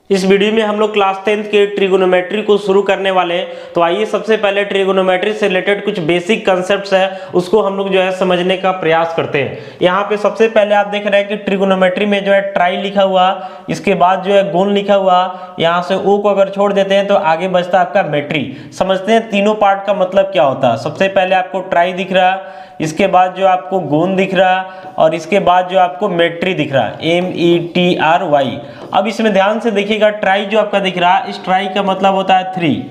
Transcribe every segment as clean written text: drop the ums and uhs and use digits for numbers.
इस वीडियो में हम लोग क्लास 10th के ट्रिगोनोमेट्री को शुरू करने वाले हैं। तो आइए सबसे पहले ट्रिगोनोमेट्री से रिलेटेड कुछ बेसिक कंसेप्ट्स है उसको हम लोग जो है समझने का प्रयास करते हैं। यहाँ पे सबसे पहले आप देख रहे हैं कि ट्रिगोनोमेट्री में जो है ट्राई लिखा हुआ, इसके बाद जो है गोन लिखा हुआ, यहाँ से ओ को अगर छोड़ देते हैं तो आगे बचता आपका मेट्री। समझते हैं तीनों पार्ट का मतलब क्या होता है। सबसे पहले आपको ट्राई दिख रहा, इसके बाद जो आपको गोन दिख रहा और इसके बाद जो आपको मेट्री दिख रहा है, METRY। अब इसमें ध्यान से देखिएगा, ट्राई जो आपका दिख रहा है, इस ट्राई का मतलब होता है 3।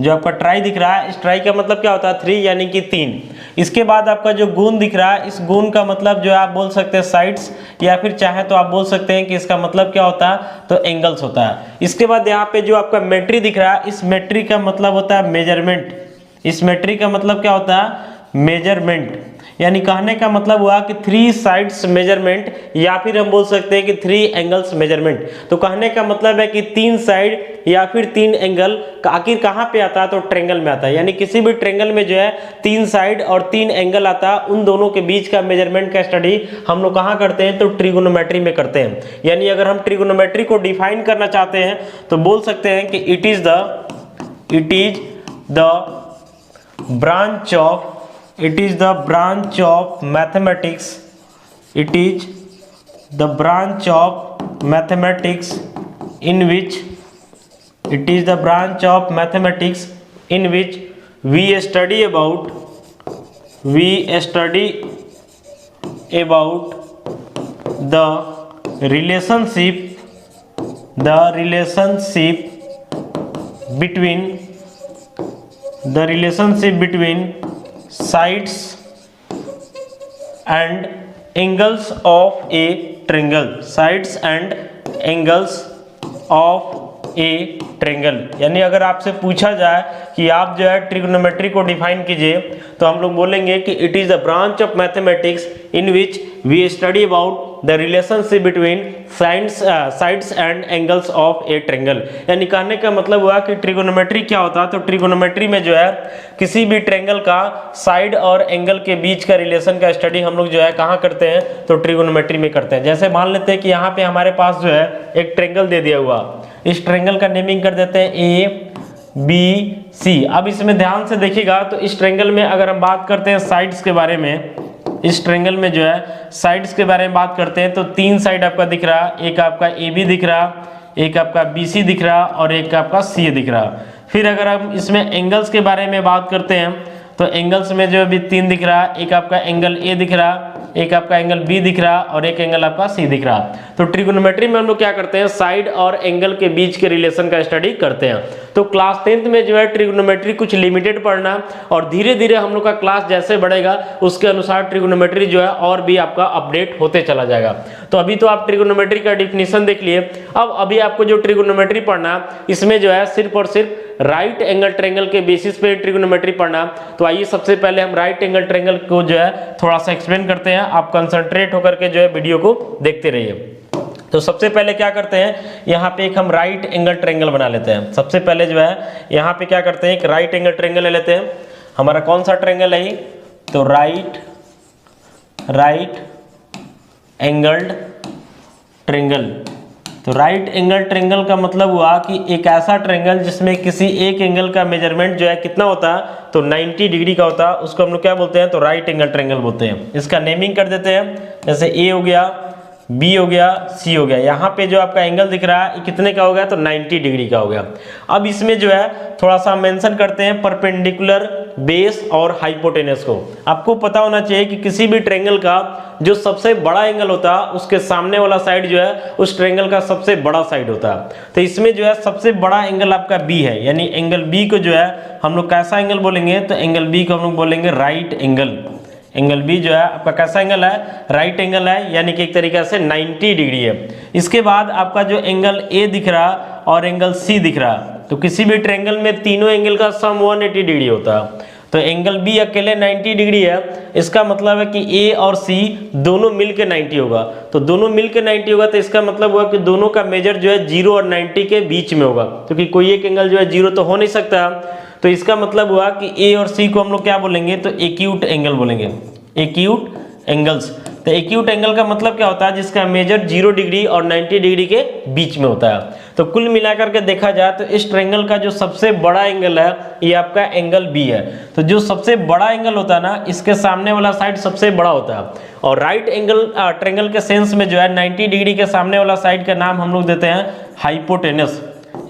जो आपका ट्राई दिख रहा है, इस ट्राई का मतलब क्या होता है 3 यानी कि 3। इसके बाद आपका जो गोन दिख रहा है, इस गोन का मतलब जो है आप बोल सकते हैं साइड्स, या फिर चाहे तो आप बोल सकते हैं कि इसका मतलब क्या होता है तो एंगल्स होता है। इसके बाद यहाँ पे जो आपका मेट्री दिख रहा है, इस मेट्री का मतलब होता है मेजरमेंट। इस मेट्री का मतलब क्या होता है मेजरमेंट, यानी कहने का मतलब हुआ कि 3 साइड्स मेजरमेंट, या फिर हम बोल सकते हैं कि 3 एंगल्स मेजरमेंट। तो कहने का मतलब है कि 3 साइड या फिर 3 एंगल आखिर कहाँ पे आता है तो ट्रेंगल में आता है। यानी किसी भी ट्रेंगल में जो है 3 साइड और 3 एंगल आता है, उन दोनों के बीच का मेजरमेंट का स्टडी हम लोग कहाँ करते हैं तो ट्रिगोनोमेट्री में करते हैं। यानी अगर हम ट्रिगोनोमेट्री को डिफाइन करना चाहते हैं तो बोल सकते हैं कि it is the branch of mathematics. It is the branch of mathematics in which we study about the relationship between sides and angles of a triangle, यानी अगर आपसे पूछा जाए कि आप जो है ट्रिगोनोमेट्री को डिफाइन कीजिए तो हम लोग बोलेंगे कि it is the branch of mathematics in which we study about the relationship between sides and angles of a triangle. यानी कहने का मतलब हुआ कि ट्रिगोनोमेट्री क्या होता है तो ट्रिगोनोमेट्री में जो है किसी भी ट्रायंगल का साइड और एंगल के बीच का रिलेशन का स्टडी हम लोग जो है कहाँ करते हैं तो ट्रिगोनोमेट्री में करते हैं। जैसे मान लेते हैं कि यहाँ पे हमारे पास जो है एक ट्रायंगल दे दिया हुआ, इस ट्रायंगल का नेमिंग कर देते हैं ABC। अब इसमें ध्यान से देखिएगा तो इस ट्रायंगल में अगर हम बात करते हैं साइड्स के बारे में, इस ट्रायंगल में जो है साइड्स के बारे में बात करते हैं तो 3 साइड आपका दिख रहा, एक आपका AB दिख रहा, एक आपका BC दिख रहा और एक आपका CA दिख रहा। फिर अगर हम इसमें एंगल्स के बारे में बात करते हैं तो एंगल्स में जो भी 3 दिख रहा, एक आपका एंगल A दिख रहा, एक आपका एंगल B दिख रहा और एक एंगल आपका C दिख रहा। तो ट्रिगोनोमेट्री में हम लोग क्या करते हैं साइड और एंगल के बीच के रिलेशन का स्टडी करते हैं। तो क्लास 10th में जो है ट्रिगोनोमेट्री कुछ लिमिटेड पढ़ना और धीरे धीरे हम लोग का क्लास जैसे बढ़ेगा उसके अनुसार ट्रिगोनोमेट्री जो है और भी आपका अपडेट होते चला जाएगा। तो अभी तो आप ट्रिगोनोमेट्री का डिफिनीशन देख लिए, अब अभी आपको जो ट्रिगोनोमेट्री पढ़ना इसमें जो है सिर्फ और सिर्फ राइट एंगल ट्रायंगल के बेसिस पे ट्रिगोनोमेट्री पढ़ना। तो आइए सबसे पहले हम राइट एंगल ट्रायंगल को जो है थोड़ा सा एक्सप्लेन करते हैं, आप कंसंट्रेट होकर के जो है वीडियो को देखते रहिए। तो सबसे पहले क्या करते हैं, यहाँ पे एक हम राइट एंगल ट्रायंगल बना लेते हैं। सबसे पहले जो है यहाँ पे क्या करते हैं एक राइट एंगल ट्रायंगल ले लेते हैं। हमारा कौन सा ट्रायंगल है तो राइट एंगल्ड ट्रायंगल। तो राइट एंगल ट्रायंगल का मतलब हुआ कि एक ऐसा ट्रायंगल जिसमें किसी एक एंगल का मेजरमेंट जो है कितना होता है तो 90 डिग्री का होता है, उसको हम लोग क्या बोलते हैं तो राइट एंगल ट्रायंगल बोलते हैं। इसका नेमिंग कर देते हैं, जैसे A हो गया, B हो गया, C हो गया। यहाँ पे जो आपका एंगल दिख रहा है कितने का हो गया तो 90 डिग्री का हो गया। अब इसमें जो है थोड़ा सा मेंशन करते हैं परपेंडिकुलर बेस और हाइपोटेनस को। आपको पता होना चाहिए कि किसी भी ट्रायंगल का जो सबसे बड़ा एंगल होता है उसके सामने वाला साइड जो है उस ट्रायंगल का सबसे बड़ा साइड होता है। तो इसमें जो है सबसे बड़ा एंगल आपका B है, यानी एंगल B को जो है हम लोग कैसा एंगल बोलेंगे तो एंगल B को हम लोग बोलेंगे राइट एंगल। एंगल B जो है आपका कैसा एंगल है राइट एंगल है, यानी कि एक तरीके से 90 डिग्री है। इसके बाद आपका जो एंगल A दिख रहा और एंगल C दिख रहा, तो किसी भी ट्रायंगल में तीनों एंगल का सम 180 डिग्री होता है। तो एंगल B अकेले 90 डिग्री है, इसका मतलब है कि A और C दोनों मिलकर 90 होगा। तो दोनों मिलकर 90 होगा तो इसका मतलब हुआ कि दोनों का मेजर जो है 0 और 90 के बीच में होगा, क्योंकि कोई एक एंगल जो है 0 तो हो नहीं सकता। तो इसका मतलब हुआ कि A और C को हम लोग क्या बोलेंगे तो एक्यूट एंगल बोलेंगे, एक्यूट एंगल्स। तो एक्यूट एंगल का मतलब क्या होता है, जिसका मेजर 0 डिग्री और 90 डिग्री के बीच में होता है। तो कुल मिलाकर के देखा जाए तो इस ट्रायंगल का जो सबसे बड़ा एंगल है ये आपका एंगल बी है। तो जो सबसे बड़ा एंगल होता है ना, इसके सामने वाला साइड सबसे बड़ा होता है। और राइट एंगल ट्रायंगल के सेंस में जो है 90 डिग्री के सामने वाला साइड का नाम हम लोग देते हैं हाइपोटेनस।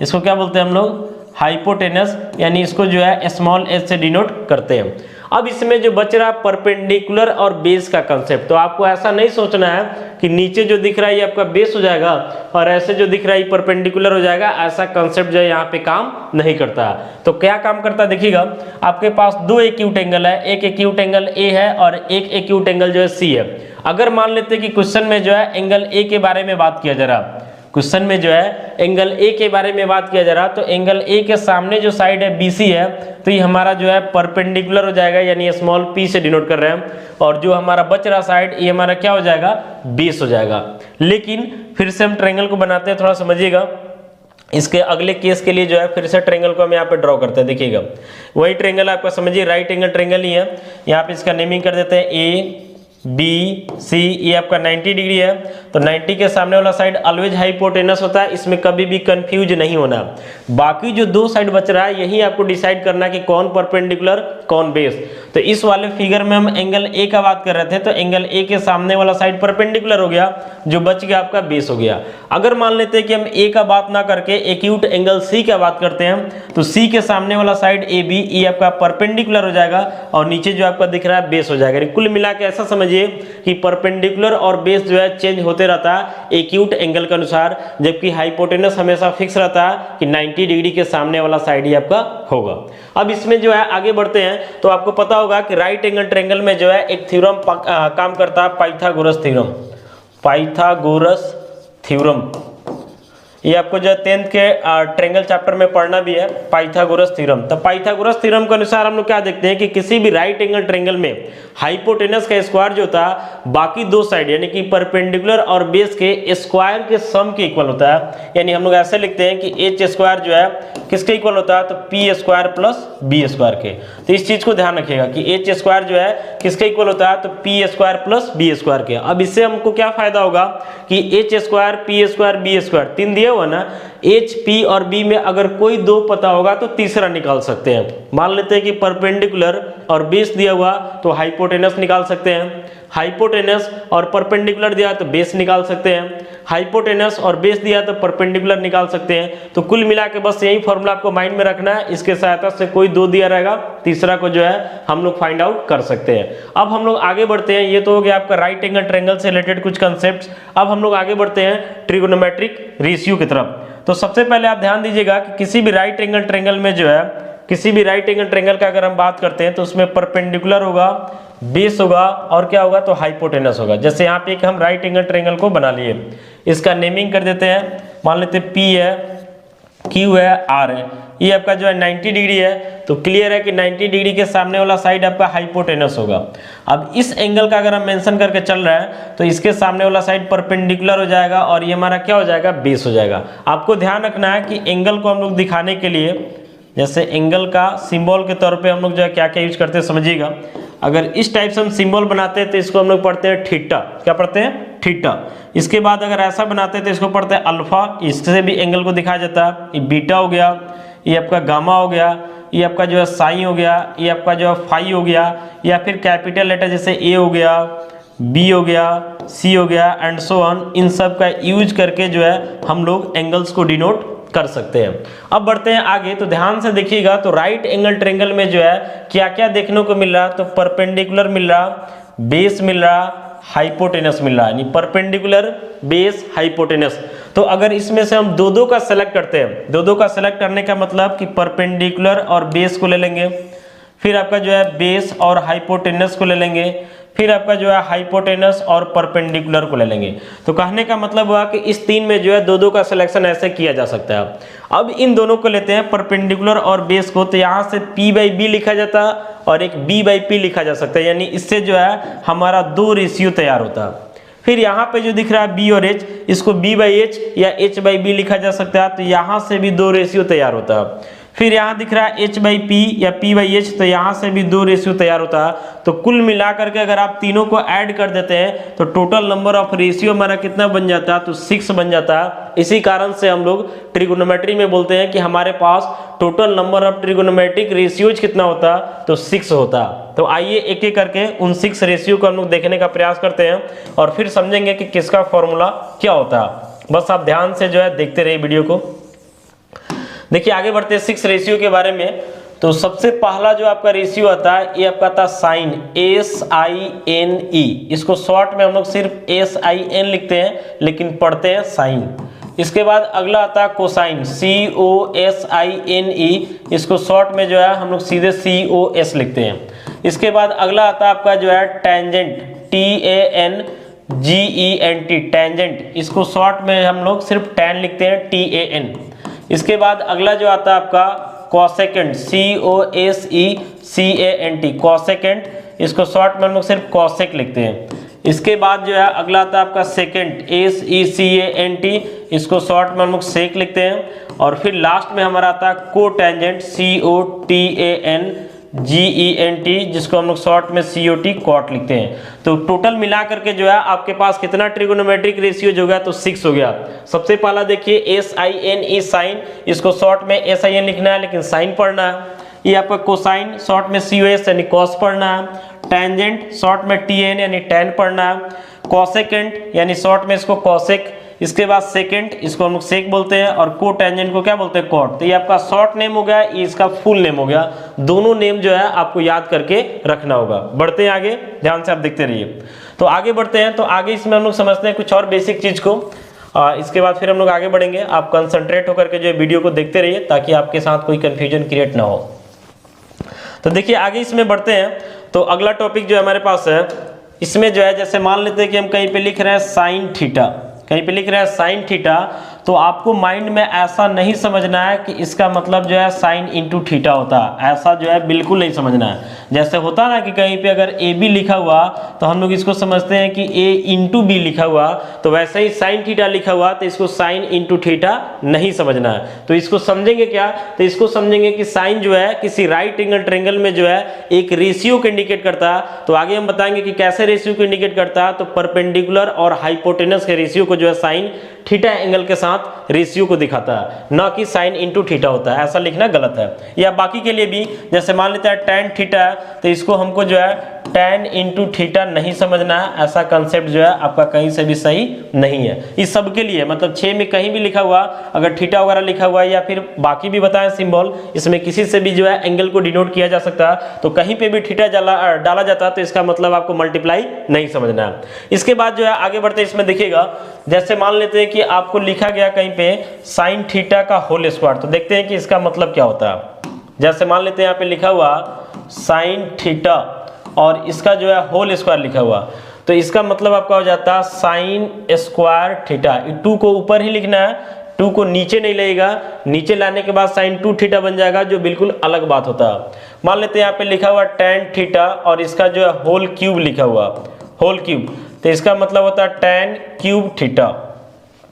इसको क्या बोलते हैं हम लोग, हाइपोटेनस, यानी इसको जो है स्मॉल एच से डिनोट करते हैं। अब इसमें जो बच रहा है परपेंडिकुलर और बेस का कंसेप्ट, तो आपको ऐसा नहीं सोचना है कि नीचे जो दिख रहा है ये आपका बेस हो जाएगा और ऐसे जो दिख रहा है ये परपेंडिकुलर हो जाएगा, ऐसा कंसेप्ट जो है यहाँ पे काम नहीं करता है। तो क्या काम करता है देखिएगा, आपके पास दो एक्यूट एंगल है, एक एक्यूट एंगल ए है और एक एक्यूट एंगल जो है सी है। अगर मान लेते कि क्वेश्चन में जो है एंगल ए के बारे में बात किया जा रहा, क्वेश्चन में जो है एंगल ए के बारे में बात किया जा रहा, तो एंगल ए के सामने जो साइड है बीसी है, तो ये हमारा जो है परपेंडिकुलर हो जाएगा, यानी स्मॉल पी से डिनोट कर रहे हैं। और जो हमारा बच रहा साइड ये हमारा क्या हो जाएगा, बेस हो जाएगा। लेकिन फिर से हम ट्रायंगल को बनाते हैं, थोड़ा समझिएगा। इसके अगले केस के लिए जो है फिर से ट्रायंगल को हम यहाँ पे ड्रॉ करते हैं। देखिएगा वही ट्रायंगल आपका समझिए, राइट एंगल ट्रायंगल ही है। यहाँ पे इसका नेमिंग कर देते हैं ए बी सी। ये आपका 90 डिग्री है, तो 90 के सामने वाला साइड ऑलवेज हाइपोटेनस होता है, इसमें कभी भी कंफ्यूज नहीं होना। बाकी जो दो साइड बच रहा है यही आपको डिसाइड करना कि कौन परपेंडिकुलर कौन बेस। तो इस वाले फिगर में हम एंगल ए का बात कर रहे थे, तो एंगल ए के सामने वाला साइड परपेंडिकुलर हो गया, जो बच गया आपका बेस हो गया। अगर मान लेते हैं कि हम ए का बात ना करके एक्यूट एंगल सी का बात करते हैं, तो सी के सामने वाला साइड ए बी, ये आपका परपेंडिकुलर हो जाएगा और नीचे जो आपका दिख रहा है बेस हो जाएगा। कुल मिला के ऐसा समझिए कि परपेंडिकुलर और बेस जो है चेंज होते रहता है एक्यूट एंगल के अनुसार, जबकि हाइपोटेनस हमेशा फिक्स रहता है कि 90 डिग्री के सामने वाला साइड ही आपका होगा। अब इसमें जो है आगे बढ़ते हैं, तो आपको पता होगा कि राइट एंगल ट्रायंगल में जो है एक थ्योरम काम करता है, पाइथागोरस थ्योरम। पाइथागोरस थ्योरम ये आपको जो 10th के ट्रायंगल चैप्टर में पढ़ना भी है, पाइथागोरस थ्योरम। तो पाइथागोरस थ्योरम के अनुसार हम लोग क्या देखते हैं कि किसी भी राइट एंगल ट्रायंगल में हाइपोटेनस का स्क्वायर जो होता है बाकी दो साइड यानी कि परपेंडिकुलर और बेस के स्क्वायर के सम के इक्वल होता है। यानी हम लोग ऐसे लिखते हैं कि एच स्क्वायर जो है किसके इक्वल होता है, तो p square plus b square के। तो इस चीज को ध्यान रखिएगा कि एच स्क्वायर जो है किसके इक्वल होता है, तो p square plus b square के। अब इससे हमको क्या फायदा होगा कि h square p square b square तीन दिए हुआ ना, एच पी और बी में अगर कोई दो पता होगा तो तीसरा निकाल सकते हैं। मान लेते हैं कि परपेंडिकुलर और बेस दिया हुआ तो हाइपोटेनस निकाल सकते हैं, हाइपोटेनस और परपेंडिकुलर दिया तो बेस निकाल सकते हैं, हाइपोटेनस और बेस दिया तो परपेंडिकुलर निकाल सकते हैं। तो कुल मिला के बस यही फॉर्मूला आपको माइंड में रखना है, इसके सहायता से कोई दो दिया रहेगा तीसरा को जो है हम लोग फाइंड आउट कर सकते हैं। अब हम लोग आगे बढ़ते हैं, ये तो हो गया आपका राइट एंगल ट्रायंगल से रिलेटेड कुछ कंसेप्ट। अब हम लोग आगे बढ़ते हैं ट्रिगोनोमेट्रिक रेशियो की तरफ। तो सबसे पहले आप ध्यान दीजिएगा कि किसी भी राइट एंगल ट्रायंगल में जो है, किसी भी राइट एंगल ट्रायंगल का अगर हम बात करते हैं तो उसमें परपेंडिकुलर होगा, बेस होगा और क्या होगा, तो हाइपोटेनस होगा। जैसे यहाँ पे एक हम राइट एंगल ट्रायंगल को बना लिए, इसका नेमिंग कर देते हैं, मान लेते हैं P है, Q है, R है। ये आपका जो है 90 डिग्री है, तो क्लियर है कि 90 डिग्री के सामने वाला साइड आपका हाइपोटेनस होगा। अब इस एंगल का अगर हम मेंशन करके चल रहे हैं तो इसके सामने वाला साइड परपेंडिकुलर हो जाएगा और ये हमारा क्या हो जाएगा, बेस हो जाएगा। आपको ध्यान रखना है कि एंगल को हम लोग दिखाने के लिए, जैसे एंगल का सिंबल के तौर पे हम लोग जो है क्या क्या यूज करते हैं समझिएगा। अगर इस टाइप से हम सिंबल बनाते हैं तो इसको हम लोग पढ़ते हैं थीटा। क्या पढ़ते हैं, थीटा। इसके बाद अगर ऐसा बनाते हैं तो इसको पढ़ते हैं अल्फा, इससे भी एंगल को दिखाया जाता है। ये बीटा हो गया, ये आपका गामा हो गया, ये आपका जो है साइन हो गया, ये आपका जो है फाई हो गया, या फिर कैपिटल लेटर जैसे ए हो गया, बी हो गया, सी हो गया एंड सो ऑन। इन सब का यूज करके जो है हम लोग एंगल्स को डिनोट कर सकते हैं। अब बढ़ते हैं आगे, तो ध्यान से देखिएगा। तो राइट एंगल ट्रायंगल में जो है क्या क्या देखने को मिल रहा, तो परपेंडिकुलर मिल रहा, बेस मिल रहा, हाइपोटेनस मिल रहा है, यानी परपेंडिकुलर, बेस, हाइपोटेनस। तो अगर इसमें से हम दो दो का सेलेक्ट करते हैं, दो दो का सेलेक्ट करने का मतलब कि परपेंडिकुलर और बेस को ले लेंगे, फिर आपका जो है बेस और हाइपोटेनस को ले लेंगे, फिर आपका जो है हाइपोटेनस और परपेंडिकुलर को ले लेंगे। तो कहने का मतलब हुआ कि इस तीन में जो है दो दो का सिलेक्शन ऐसे किया जा सकता है। अब इन दोनों को लेते हैं, परपेंडिकुलर और बेस को, तो यहाँ से P/B लिखा जाता है और एक B/P लिखा जा सकता है, यानी इससे जो है हमारा दो रेशियो तैयार होता है। फिर यहाँ पे जो दिख रहा है B और H, इसको B/H या H/B लिखा जा सकता है, तो यहाँ से भी दो रेशियो तैयार होता है। फिर यहाँ दिख रहा है h/p या p/h, तो यहाँ से भी 2 रेशियो तैयार होता है। तो कुल मिलाकर के अगर आप तीनों को ऐड कर देते हैं तो टोटल नंबर ऑफ रेशियो हमारा कितना बन जाता है, तो 6 बन जाता है। इसी कारण से हम लोग ट्रिगोनोमेट्री में बोलते हैं कि हमारे पास total number of trigonometric ratios कितना होता, तो 6 होता। तो आइए एक एक करके उन 6 रेशियो को हम लोग देखने का प्रयास करते हैं और फिर समझेंगे कि किसका फॉर्मूला क्या होता है। बस आप ध्यान से जो है देखते रहिए वीडियो को। देखिए आगे बढ़ते हैं 6 रेशियो के बारे में। तो सबसे पहला जो आपका रेशियो आता है ये आपका आता है साइन, SINE। इसको शॉर्ट में हम लोग सिर्फ SIN लिखते हैं लेकिन पढ़ते हैं साइन। इसके बाद अगला आता है कोसाइन, COSINE। इसको शॉर्ट में जो है हम लोग सीधे COS लिखते हैं। इसके बाद अगला आता है आपका जो है टेंजेंट, TANGENT, टेंजेंट। इसको शॉर्ट में हम लोग सिर्फ टैन लिखते हैं, TAN। इसके बाद अगला जो आता है आपका कॉसेकेंट, COSECANT, कॉसेकेंट। इसको शॉर्ट में हम लोग सिर्फ कॉसेक लिखते हैं। इसके बाद जो है अगला आता है आपका सेकेंट, SECANT। इसको शॉर्ट में हम लोग सेक लिखते हैं। और फिर लास्ट में हमारा आता है कोटेंजेंट, COTANGENT, जिसको हम लोग शॉर्ट में COT, कॉट लिखते हैं। तो टोटल मिला करके जो है आपके पास कितना ट्रिगोनोमेट्रिक रेशियो हो गया, तो 6 हो गया। सबसे पहला देखिए SINE, साइन। इसको शॉर्ट में SIN लिखना है लेकिन साइन पढ़ना है। ये आपका कोसाइन, शॉर्ट में COS यानी कॉस पढ़ना है। टेंजेंट, शॉर्ट में TAN यानी टैन पढ़ना है। कॉसेकेंट यानी शॉर्ट में इसको कॉसेक। इसके बाद सेकेंड, इसको हम लोग सेक बोलते हैं। और को टेंजेंट को क्या बोलते हैं, कॉट। तो ये आपका शॉर्ट नेम हो गया, ये इसका फुल नेम हो गया। दोनों नेम जो है आपको याद करके रखना होगा। बढ़ते हैं आगे, ध्यान से आप देखते रहिए। तो आगे बढ़ते हैं। तो आगे इसमें हम लोग समझते हैं कुछ और बेसिक चीज को। इसके बाद फिर हम लोग आगे बढ़ेंगे। आप कंसंट्रेट होकर के जो है वीडियो को देखते रहिए ताकि आपके साथ कोई कंफ्यूजन क्रिएट ना हो। तो देखिए आगे इसमें बढ़ते हैं। तो अगला टॉपिक जो हमारे पास है, इसमें जो है जैसे मान लेते हैं कि हम कहीं पे लिख रहे हैं साइन थीटा, कहीं पे लिख रहे हैं साइन थीटा, तो आपको माइंड में ऐसा नहीं समझना है कि इसका मतलब जो है साइन इंटू थीटा होता है। ऐसा जो है बिल्कुल नहीं समझना है। जैसे होता ना कि कहीं पे अगर AB लिखा हुआ तो हम लोग इसको समझते हैं कि A इंटू B लिखा हुआ, तो वैसे ही साइन थीटा लिखा हुआ तो इसको साइन इंटू थीटा नहीं समझना है। तो इसको समझेंगे क्या, तो इसको समझेंगे कि साइन जो है किसी राइट एंगल ट्रायंगल में जो है एक रेशियो को इंडिकेट करता है। तो आगे हम बताएंगे कि कैसे रेशियो को इंडिकेट करता है। तो परपेंडिकुलर और हाइपोटेनस के रेशियो को जो है साइन थीटा एंगल के साथ रेशियो को दिखाता है, ना कि साइन इंटू थीटा होता है। ऐसा लिखना गलत है। या बाकी के लिए भी जैसे मान लेते हैं tan थीटा है, तो इसको हमको जो है tan इंटू थीटा नहीं समझना है। ऐसा कंसेप्ट जो है आपका कहीं से भी सही नहीं है। इस सब के लिए मतलब 6 में कहीं भी लिखा हुआ अगर थीटा वगैरह लिखा हुआ है या फिर बाकी भी बताएं सिंबल, इसमें किसी से भी जो है एंगल को डिनोट किया जा सकता है। तो कहीं पे भी थीटा डाला जाता है तो इसका मतलब आपको मल्टीप्लाई नहीं समझना है। इसके बाद जो है आगे बढ़ते इसमें देखिएगा, जैसे मान लेते हैं कि आपको लिखा गया कहीं पे साइन थीटा का होल स्क्वायर, तो देखते हैं कि इसका मतलब क्या होता है। जैसे मान लेते हैं यहाँ पे लिखा हुआ साइन थीटा और इसका जो है होल स्क्वायर लिखा हुआ, तो इसका मतलब आपका हो जाता है साइन स्क्वायर थीटा। 2 को ऊपर ही लिखना है, 2 को नीचे नहीं लगेगा। नीचे लाने के बाद साइन 2 थीटा बन जाएगा, जो बिल्कुल अलग बात होता है। मान लेते हैं यहाँ पे लिखा हुआ tan थीटा और इसका जो है होल क्यूब लिखा हुआ, होल क्यूब, तो इसका मतलब होता है tan क्यूब थीटा।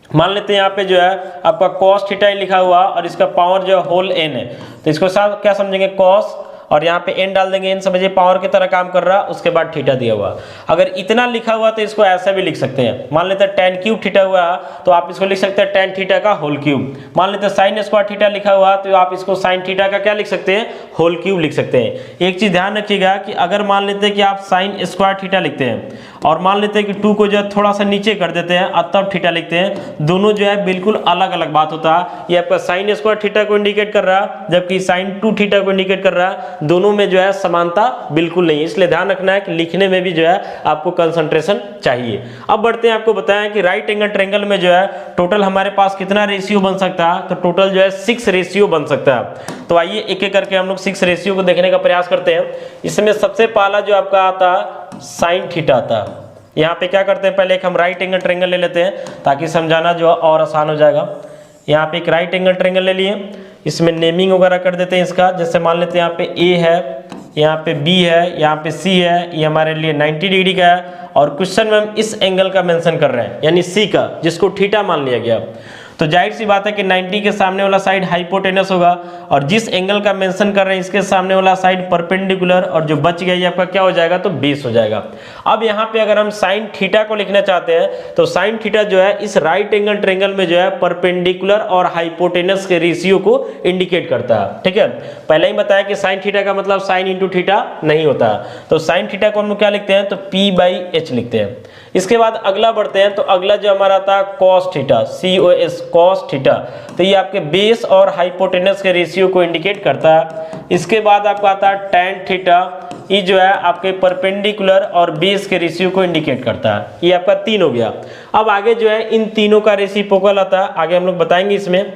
मान लेते हैं यहाँ पे जो है आपका cos थीटा लिखा हुआ और इसका पावर जो है होल n है, तो इसको साथ क्या समझेंगे cos, और यहाँ पे n डाल देंगे, n समझिए पावर की तरह काम कर रहा, उसके बाद थीटा दिया हुआ। अगर इतना लिखा हुआ तो इसको ऐसा भी लिख सकते हैं। मान लेते हैं tan क्यूब थीटा हुआ तो आप इसको लिख सकते हैं tan थीटा का होल क्यूब। मान लेते हैं साइन स्क्वायर थीटा लिखा हुआ तो आप इसको साइन थीटा का क्या लिख सकते हैं, होल क्यूब लिख सकते हैं। एक चीज ध्यान रखिएगा कि अगर मान लेते हैं कि आप साइन स्क्वायर थीटा लिखते हैं और मान लेते हैं कि 2 को जो है थोड़ा सा नीचे कर देते हैं और तब थीटा लिखते हैं, दोनों जो है बिल्कुल अलग अलग बात होता है। ये आपका साइन स्क्वायर थीटा को इंडिकेट कर रहा है जबकि साइन 2 थीटा को इंडिकेट कर रहा है। दोनों में जो है समानता बिल्कुल नहीं है, इसलिए ध्यान रखना है कि लिखने में भी जो है आपको कंसंट्रेशन चाहिए। अब बढ़ते हैं, आपको बताएं कि राइट एंगल ट्रायंगल में जो है टोटल हमारे पास कितना रेशियो बन सकता है, तो टोटल जो है 6 रेशियो बन सकता है। तो आइए एक एक करके हम लोग 6 रेशियो को देखने का प्रयास करते हैं। इसमें सबसे पहला जो आपका आता है साइन थीटा आता है। यहाँ पे क्या करते हैं, पहले एक हम राइट एंगल ट्रायंगल ले लेते हैं ताकि समझाना जो और आसान हो जाएगा। यहाँ पे एक राइट एंगल ट्रायंगल ले लिए, इसमें नेमिंग वगैरह कर देते हैं इसका। जैसे मान लेते हैं यहाँ पे A है, यहाँ पे B है, यहाँ पे C है, ये हमारे लिए 90 डिग्री का है और क्वेश्चन में हम इस एंगल का मेंशन कर रहे हैं यानी C का, जिसको थीटा मान लिया गया। तो जाहिर सी बात है कि 90 के सामने वाला साइड हाइपोटेनस होगा और जिस एंगल का मेंशन कर रहे हैं इसके सामने वाला साइड परपेंडिकुलर और जो बच गया ये आपका क्या हो जाएगा, तो बेस हो जाएगा। अब यहाँ पे अगर हम साइन थीटा को लिखना चाहते हैं तो साइन थीटा जो है इस राइट एंगल ट्रायंगल में जो है परपेंडिकुलर और हाइपोटेनस के रेशियो को इंडिकेट करता है। ठीक है, पहले ही बताया कि साइन थीटा का मतलब साइन इंटू थीटा नहीं होता, तो साइन थीटा को हम क्या लिखते हैं, तो P/H लिखते हैं। इसके बाद अगला बढ़ते हैं, तो अगला जो हमारा आता है cos theta, COS cos theta, तो ये आपके बेस और हाइपोटेनस के रेशियो को इंडिकेट करता है। इसके बाद आपका आता है टैन थीटा, ये जो है आपके परपेंडिकुलर और बेस के रेशियो को इंडिकेट करता है। ये आपका 3 हो गया। अब आगे जो है इन तीनों का रेसिप्रोकल आता है, आगे हम लोग बताएंगे, इसमें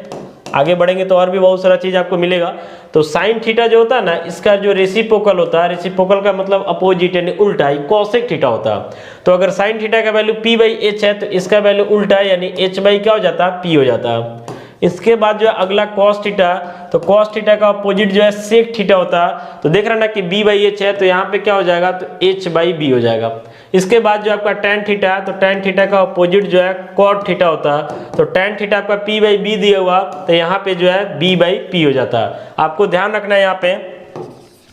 आगे बढ़ेंगे तो और भी बहुत सारा चीज आपको मिलेगा। तो साइन थीटा जो होता है ना, इसका जो रेसिप्रोकल होता है, रेसिप्रोकल का मतलब अपोजिट यानी उल्टा, ही कोसेक थीटा होता है। तो अगर साइन थीटा का वैल्यू P/H है तो इसका वैल्यू उल्टा है यानी H बाई क्या हो जाता है, P हो जाता है। इसके बाद जो है अगला कॉस थीटा, तो कॉस थीटा का अपोजिट जो है सेक थीटा होता है। तो देख रहे ना कि B/H है तो यहाँ पे क्या हो जाएगा, तो H/B हो जाएगा। इसके बाद जो आपका टैन थीटा है, तो टैन थीटा का अपोजिट जो है कॉट थीटा होता है। तो टैन थीटा आपका P/B दिया हुआ, तो यहाँ पे जो है B/P हो जाता है। आपको ध्यान रखना है यहाँ पे,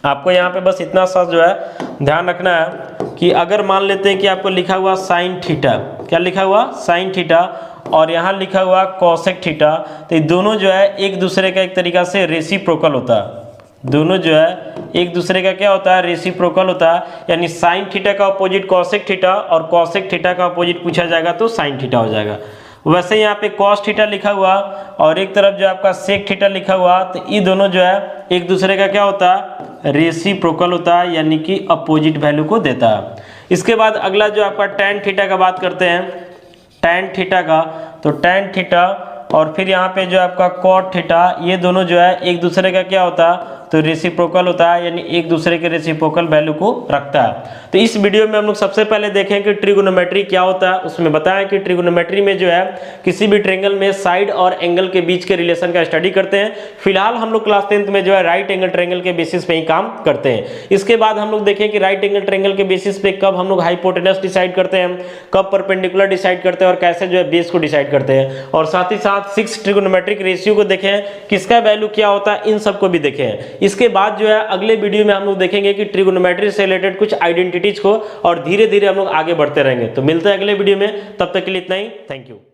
आपको यहाँ पे बस इतना सा जो है ध्यान रखना है कि अगर मान लेते हैं कि आपको लिखा हुआ साइन थीटा, क्या लिखा हुआ, साइन थीटा, और यहाँ लिखा हुआ कोसेक थीटा, तो ये दोनों जो है एक दूसरे का एक तरीका से रेसिप्रोकल होता है। दोनों जो है एक दूसरे का क्या होता है, रेसिप्रोकल होता है, यानी साइन थीटा का अपोजिट कोसेक थीटा और कोसेक थीटा का अपोजिट पूछा जाएगा तो साइन थीटा हो जाएगा। वैसे यहाँ पे कॉस थीटा लिखा हुआ और एक तरफ जो आपका सेक थीटा लिखा हुआ, तो ये दोनों जो है एक दूसरे का क्या होता है, रेसिप्रोकल होता है, यानी कि अपोजिट वैल्यू को देता है। इसके बाद अगला जो आपका टैन थीटा का बात करते हैं, टैन थीटा का, तो टैन थीटा और फिर यहाँ पे जो आपका कॉट थीटा, ये दोनों जो है एक दूसरे का क्या होता है, तो रेसिप्रोकल होता है, यानी एक दूसरे के रेसिप्रोकल वैल्यू को रखता है। तो इस वीडियो में हम लोग सबसे पहले देखें कि ट्रिगोनोमेट्री क्या होता है। उसमें बताया कि ट्रिगोनोमेट्री में जो है किसी भी ट्रायंगल में साइड और एंगल के बीच के रिलेशन का स्टडी करते हैं। फिलहाल हम लोग क्लास 10th में जो है राइट एंगल ट्रायंगल के बेसिस पे ही काम करते हैं। इसके बाद हम लोग देखें कि राइट एंगल ट्रायंगल के बेसिस पे कब हम लोग हाइपोटेनस डिसाइड करते हैं, कब परपेंडिकुलर डिसाइड करते हैं और कैसे जो है बेस को डिसाइड करते हैं, और साथ ही साथ 6 ट्रिगोनोमेट्रिक रेशियो को देखें, किसका वैल्यू क्या होता है, इन सबको भी देखें। इसके बाद जो है अगले वीडियो में हम लोग देखेंगे कि ट्रिगोनोमेट्री से रिलेटेड कुछ आइडेंटिटीज को, और धीरे धीरे हम लोग आगे बढ़ते रहेंगे। तो मिलते हैं अगले वीडियो में, तब तक के लिए इतना ही, थैंक यू।